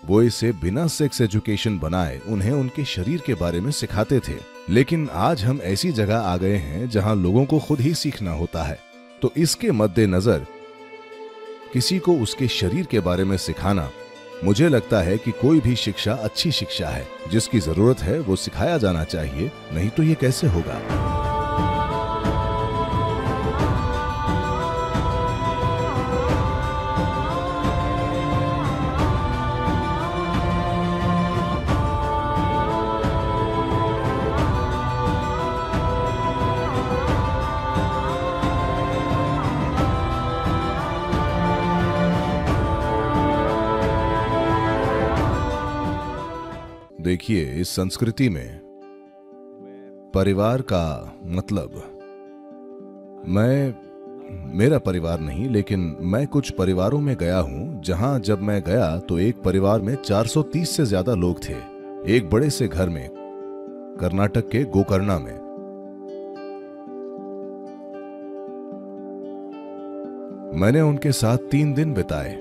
वो इसे बिना सेक्स एजुकेशन बनाए उन्हें उनके शरीर के बारे में सिखाते थे। लेकिन आज हम ऐसी जगह आ गए हैं जहां लोगों को खुद ही सीखना होता है। तो इसके मद्देनजर किसी को उसके शरीर के बारे में सिखाना, मुझे लगता है कि कोई भी शिक्षा अच्छी शिक्षा है। जिसकी जरूरत है वो सिखाया जाना चाहिए, नहीं तो ये कैसे होगा। देखिए, इस संस्कृति में परिवार का मतलब, मेरा परिवार नहीं, लेकिन मैं कुछ परिवारों में गया हूं जहां जब मैं गया तो एक परिवार में 430 से ज्यादा लोग थे, एक बड़े से घर में, कर्नाटक के गोकर्णा में। मैंने उनके साथ 3 दिन बिताए।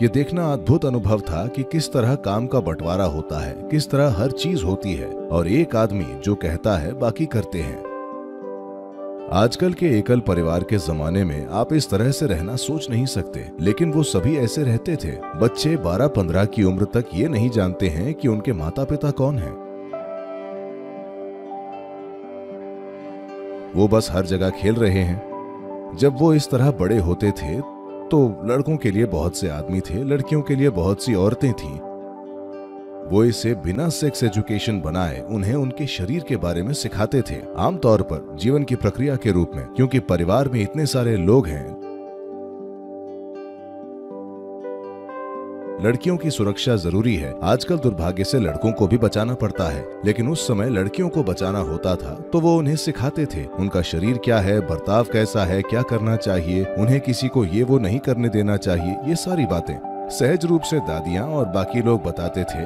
ये देखना अद्भुत अनुभव था कि किस तरह काम का बंटवारा होता है, किस तरह हर चीज होती है और एक आदमी जो कहता है बाकी करते हैं। आजकल के एकल परिवार के जमाने में आप इस तरह से रहना सोच नहीं सकते, लेकिन वो सभी ऐसे रहते थे। बच्चे 12-15 की उम्र तक ये नहीं जानते हैं कि उनके माता पिता कौन हैं। वो बस हर जगह खेल रहे हैं। जब वो इस तरह बड़े होते थे तो लड़कों के लिए बहुत से आदमी थे, लड़कियों के लिए बहुत सी औरतें थीं। वो इसे बिना सेक्स एजुकेशन बनाए उन्हें उनके शरीर के बारे में सिखाते थे, आमतौर पर जीवन की प्रक्रिया के रूप में, क्योंकि परिवार में इतने सारे लोग हैं। लड़कियों की सुरक्षा जरूरी है। आजकल दुर्भाग्य से लड़कों को भी बचाना पड़ता है, लेकिन उस समय लड़कियों को बचाना होता था तो वो उन्हें सिखाते थे उनका शरीर क्या है, बर्ताव कैसा है, क्या करना चाहिए, उन्हें किसी को ये वो नहीं करने देना चाहिए। ये सारी बातें सहज रूप से दादियां और बाकी लोग बताते थे।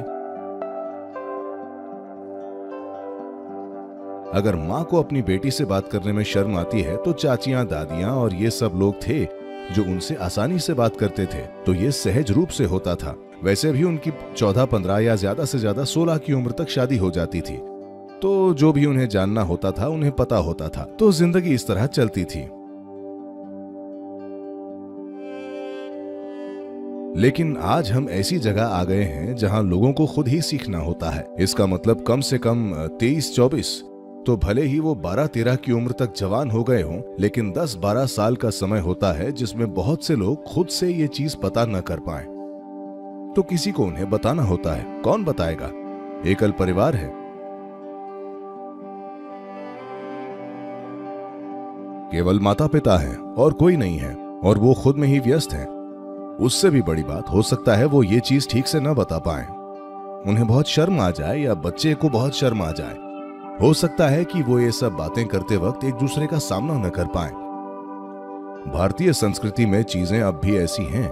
अगर माँ को अपनी बेटी से बात करने में शर्म आती है तो चाचियां, दादियां और ये सब लोग थे जो उनसे आसानी से बात करते थे, तो ये सहज रूप से होता था। वैसे भी उनकी 14-15 या ज्यादा से ज्यादा 16 की उम्र तक शादी हो जाती थी, तो जो भी उन्हें जानना होता था उन्हें पता होता था। तो जिंदगी इस तरह चलती थी। लेकिन आज हम ऐसी जगह आ गए हैं जहां लोगों को खुद ही सीखना होता है। इसका मतलब कम से कम 23-24, तो भले ही वो 12-13 की उम्र तक जवान हो गए हों, लेकिन 10-12 साल का समय होता है जिसमें बहुत से लोग खुद से ये चीज पता न कर पाए, तो किसी को उन्हें बताना होता है। कौन बताएगा? एकल परिवार है, केवल माता पिता हैं और कोई नहीं है, और वो खुद में ही व्यस्त हैं। उससे भी बड़ी बात, हो सकता है वो ये चीज ठीक से न बता पाए, उन्हें बहुत शर्म आ जाए या बच्चे को बहुत शर्म आ जाए। हो सकता है कि वो ये सब बातें करते वक्त एक दूसरे का सामना न कर पाए। भारतीय संस्कृति में चीजें अब भी ऐसी हैं।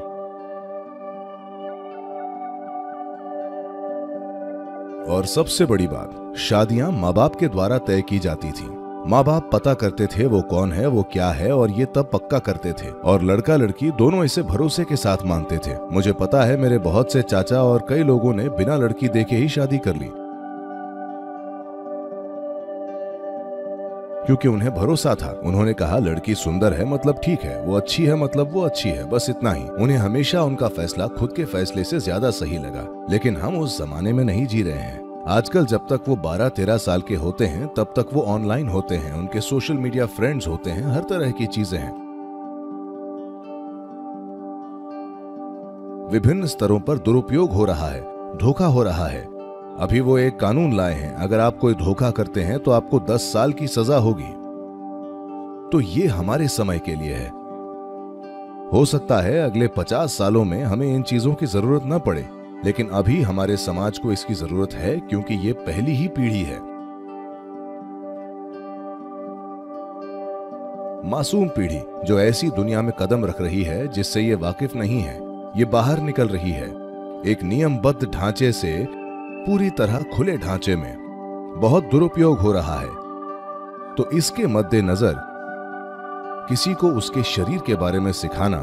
और सबसे बड़ी बात, शादियां माँ बाप के द्वारा तय की जाती थी। माँ बाप पता करते थे वो कौन है, वो क्या है, और ये तब पक्का करते थे, और लड़का लड़की दोनों इसे भरोसे के साथ मानते थे। मुझे पता है मेरे बहुत से चाचा और कई लोगों ने बिना लड़की देखे ही शादी कर ली, क्योंकि उन्हें भरोसा था। उन्होंने कहा लड़की सुंदर है मतलब ठीक है, वो अच्छी है मतलब वो अच्छी है, बस इतना ही। उन्हें हमेशा उनका फैसला खुद के फैसले से ज्यादा सही लगा। लेकिन हम उस जमाने में नहीं जी रहे हैं। आजकल जब तक वो 12-13 साल के होते हैं तब तक वो ऑनलाइन होते हैं, उनके सोशल मीडिया फ्रेंड्स होते हैं, हर तरह की चीजें हैं। विभिन्न स्तरों पर दुरुपयोग हो रहा है, धोखा हो रहा है। अभी वो एक कानून लाए हैं, अगर आप कोई धोखा करते हैं तो आपको 10 साल की सजा होगी। तो ये हमारे समय के लिए है। हो सकता है अगले 50 सालों में हमें इन चीजों की जरूरत न पड़े, लेकिन अभी हमारे समाज को इसकी जरूरत है, क्योंकि ये पहली ही पीढ़ी है। मासूम पीढ़ी जो ऐसी दुनिया में कदम रख रही है जिससे ये वाकिफ नहीं है। ये बाहर निकल रही है एक नियमबद्ध ढांचे से पूरी तरह खुले ढांचे में। बहुत दुरुपयोग हो रहा है। तो इसके मद्देनजर किसी को उसके शरीर के बारे में सिखाना,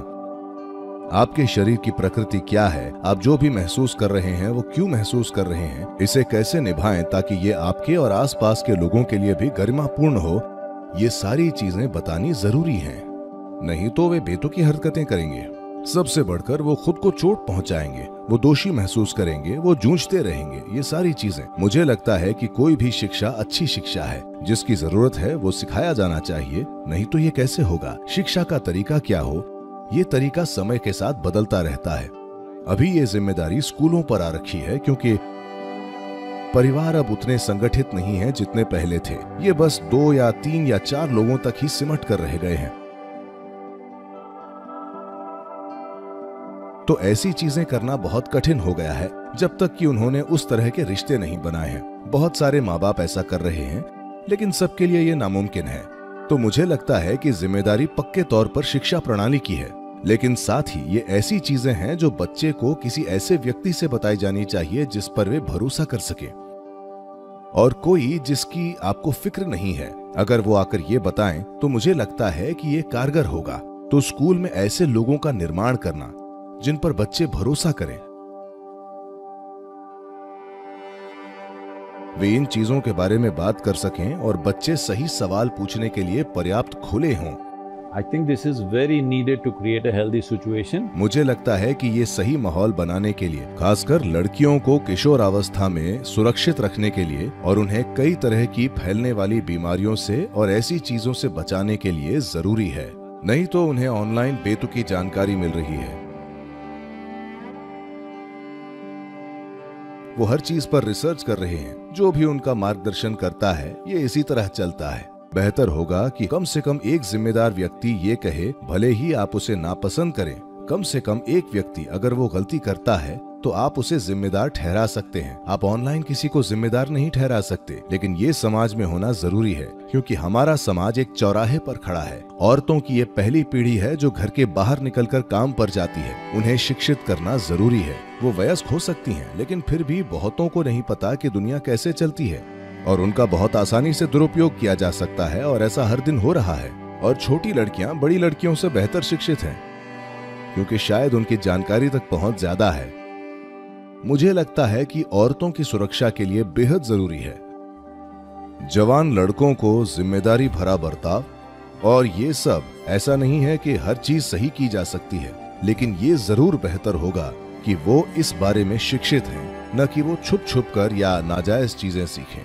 आपके शरीर की प्रकृति क्या है, आप जो भी महसूस कर रहे हैं वो क्यों महसूस कर रहे हैं, इसे कैसे निभाएं ताकि ये आपके और आसपास के लोगों के लिए भी गरिमापूर्ण हो, ये सारी चीजें बतानी जरूरी हैं। नहीं तो वे बेतुकी हरकतें करेंगे। सबसे बढ़कर वो खुद को चोट पहुंचाएंगे, वो दोषी महसूस करेंगे, वो जूझते रहेंगे। ये सारी चीजें, मुझे लगता है कि कोई भी शिक्षा अच्छी शिक्षा है। जिसकी जरूरत है वो सिखाया जाना चाहिए, नहीं तो ये कैसे होगा। शिक्षा का तरीका क्या हो, ये तरीका समय के साथ बदलता रहता है। अभी ये जिम्मेदारी स्कूलों पर आ रखी है क्योंकि परिवार अब उतने संगठित नहीं हैं जितने पहले थे। ये बस 2 या 3 या 4 लोगों तक ही सिमट कर रह गए हैं। तो ऐसी चीजें करना बहुत कठिन हो गया है जब तक कि उन्होंने उस तरह के रिश्ते नहीं बनाए हैं। बहुत सारे माँ बाप ऐसा कर रहे हैं, लेकिन सबके लिए ये नामुमकिन है। तो मुझे लगता है कि जिम्मेदारी पक्के तौर पर शिक्षा प्रणाली की है, लेकिन साथ ही ये ऐसी चीजें हैं जो बच्चे को किसी ऐसे व्यक्ति से बताई जानी चाहिए जिस पर वे भरोसा कर सके, और कोई जिसकी आपको फिक्र नहीं है। अगर वो आकर ये बताएं तो मुझे लगता है कि ये कारगर होगा। तो स्कूल में ऐसे लोगों का निर्माण करना जिन पर बच्चे भरोसा करें, वे इन चीजों के बारे में बात कर सकें और बच्चे सही सवाल पूछने के लिए पर्याप्त खुले हों। I think this is very needed to create a healthy situation. मुझे लगता है कि ये सही माहौल बनाने के लिए, खासकर लड़कियों को किशोरावस्था में सुरक्षित रखने के लिए और उन्हें कई तरह की फैलने वाली बीमारियों से और ऐसी चीजों से बचाने के लिए जरूरी है। नहीं तो उन्हें ऑनलाइन बेतुकी जानकारी मिल रही है। वो हर चीज पर रिसर्च कर रहे हैं। जो भी उनका मार्गदर्शन करता है ये इसी तरह चलता है। बेहतर होगा कि कम से कम एक जिम्मेदार व्यक्ति ये कहे, भले ही आप उसे नापसंद करें, कम से कम एक व्यक्ति अगर वो गलती करता है तो आप उसे जिम्मेदार ठहरा सकते हैं। आप ऑनलाइन किसी को जिम्मेदार नहीं ठहरा सकते, लेकिन ये समाज में होना जरूरी है क्योंकि हमारा समाज एक चौराहे पर खड़ा है। औरतों की ये पहली पीढ़ी है जो घर के बाहर निकलकर काम पर जाती है। उन्हें शिक्षित करना जरूरी है। वो वयस्क हो सकती हैं, लेकिन फिर भी बहुतों को नहीं पता कि दुनिया कैसे चलती है और उनका बहुत आसानी से दुरुपयोग किया जा सकता है, और ऐसा हर दिन हो रहा है। और छोटी लड़कियां बड़ी लड़कियों से बेहतर शिक्षित हैं क्योंकि शायद उनकी जानकारी तक पहुंच ज्यादा है। मुझे लगता है कि औरतों की सुरक्षा के लिए बेहद जरूरी है जवान लड़कों को जिम्मेदारी भरा बर्ताव, और ये सब ऐसा नहीं है कि हर चीज सही की जा सकती है, लेकिन ये जरूर बेहतर होगा कि वो इस बारे में शिक्षित हैं, न कि वो छुप छुप कर या नाजायज चीजें सीखें।